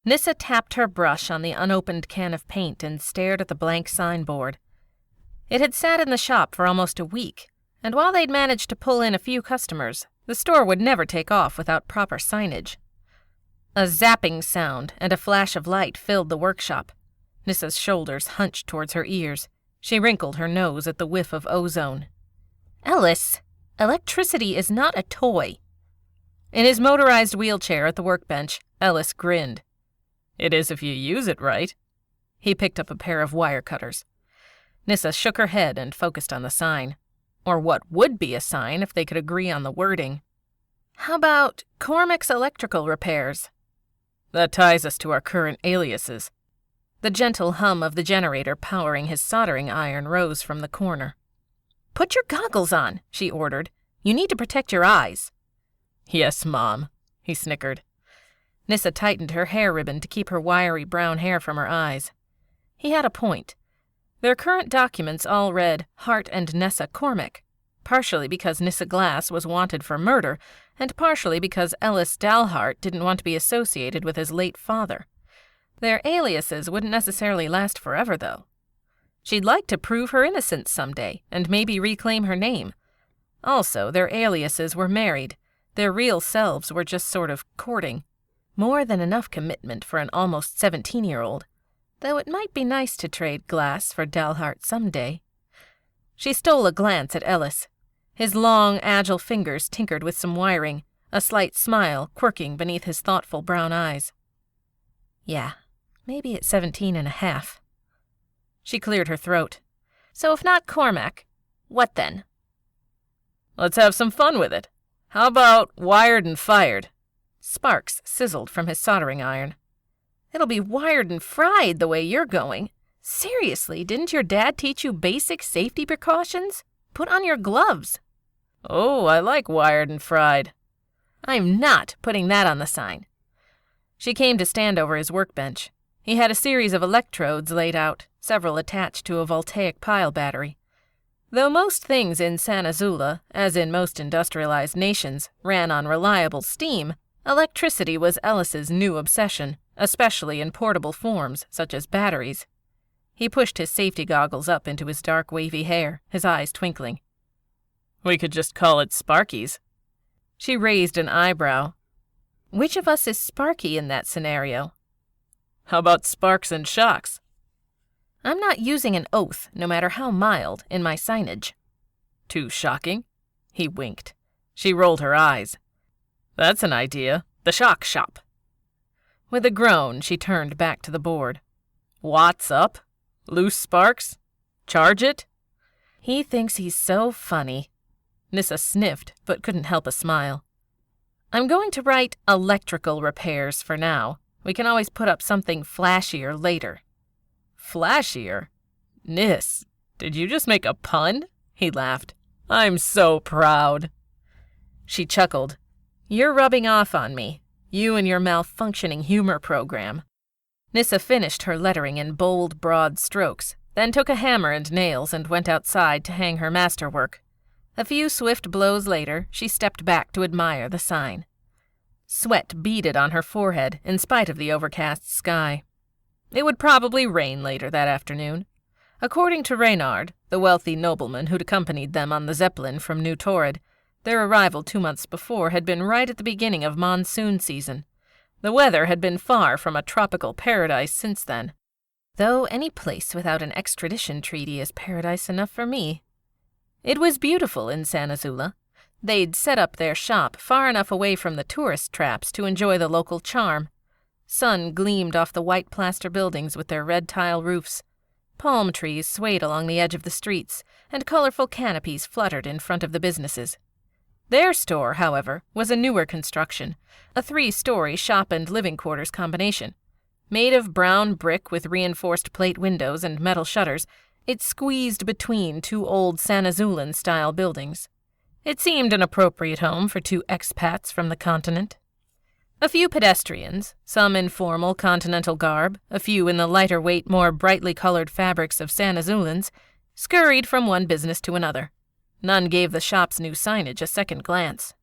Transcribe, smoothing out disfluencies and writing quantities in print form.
Nyssa tapped her brush on the unopened can of paint and stared at the blank signboard. It had sat in the shop for almost a week, and while they'd managed to pull in a few customers, the store would never take off without proper signage. A zapping sound and a flash of light filled the workshop. Nyssa's shoulders hunched towards her ears. She wrinkled her nose at the whiff of ozone. "Ellis, electricity is not a toy." In his motorized wheelchair at the workbench, Ellis grinned. "It is if you use it right." He picked up a pair of wire cutters. Nyssa shook her head and focused on the sign. Or what would be a sign if they could agree on the wording. "How about Cormac's Electrical Repairs?" "That ties us to our current aliases." The gentle hum of the generator powering his soldering iron rose from the corner. "Put your goggles on," she ordered. "You need to protect your eyes." "Yes, Mom," he snickered. Nyssa tightened her hair ribbon to keep her wiry brown hair from her eyes. He had a point. Their current documents all read Hart and Nessa Cormac, partially because Nyssa Glass was wanted for murder, and partially because Ellis Dalhart didn't want to be associated with his late father. Their aliases wouldn't necessarily last forever, though. She'd like to prove her innocence someday, and maybe reclaim her name. Also, their aliases were married. Their real selves were just sort of courting. More than enough commitment for an almost 17-year-old, though it might be nice to trade Glass for Dalhart someday. She stole a glance at Ellis. His long, agile fingers tinkered with some wiring, a slight smile quirking beneath his thoughtful brown eyes. Yeah, maybe at 17 and a half. She cleared her throat. "So if not Cormac, what then?" "Let's have some fun with it. How about Wired and Fired?" Sparks sizzled from his soldering iron. "It'll be wired and fried the way you're going. Seriously, didn't your dad teach you basic safety precautions? Put on your gloves." "Oh, I like wired and fried." "I'm not putting that on the sign." She came to stand over his workbench. He had a series of electrodes laid out, several attached to a voltaic pile battery. Though most things in San Azula, as in most industrialized nations, ran on reliable steam, electricity was Ellis's new obsession, especially in portable forms, such as batteries. He pushed his safety goggles up into his dark wavy hair, his eyes twinkling. "We could just call it Sparkies." She raised an eyebrow. "Which of us is Sparky in that scenario?" "How about Sparks and Shocks?" "I'm not using an oath, no matter how mild, in my signage." "Too shocking?" He winked. She rolled her eyes. "That's an idea. The Shock Shop." With a groan, she turned back to the board. "What's up? Loose sparks? Charge it?" "He thinks he's so funny." Nyssa sniffed, but couldn't help a smile. "I'm going to write Electrical Repairs for now. We can always put up something flashier later." "Flashier? Nyss, did you just make a pun?" He laughed. "I'm so proud." She chuckled. "You're rubbing off on me. You and your malfunctioning humor program." Nyssa finished her lettering in bold, broad strokes, then took a hammer and nails and went outside to hang her masterwork. A few swift blows later, she stepped back to admire the sign. Sweat beaded on her forehead in spite of the overcast sky. It would probably rain later that afternoon. According to Reynard, the wealthy nobleman who'd accompanied them on the Zeppelin from New Torrid, their arrival 2 months before had been right at the beginning of monsoon season. The weather had been far from a tropical paradise since then, though any place without an extradition treaty is paradise enough for me. It was beautiful in San Azula. They'd set up their shop far enough away from the tourist traps to enjoy the local charm. Sun gleamed off the white plaster buildings with their red tile roofs. Palm trees swayed along the edge of the streets, and colorful canopies fluttered in front of the businesses. Their store, however, was a newer construction, a 3-story shop and living quarters combination. Made of brown brick with reinforced plate windows and metal shutters, it squeezed between 2 old San Azulan-style buildings. It seemed an appropriate home for 2 expats from the continent. A few pedestrians, some in formal continental garb, a few in the lighter-weight, more brightly colored fabrics of San Azulans, scurried from one business to another. None gave the shop's new signage a second glance.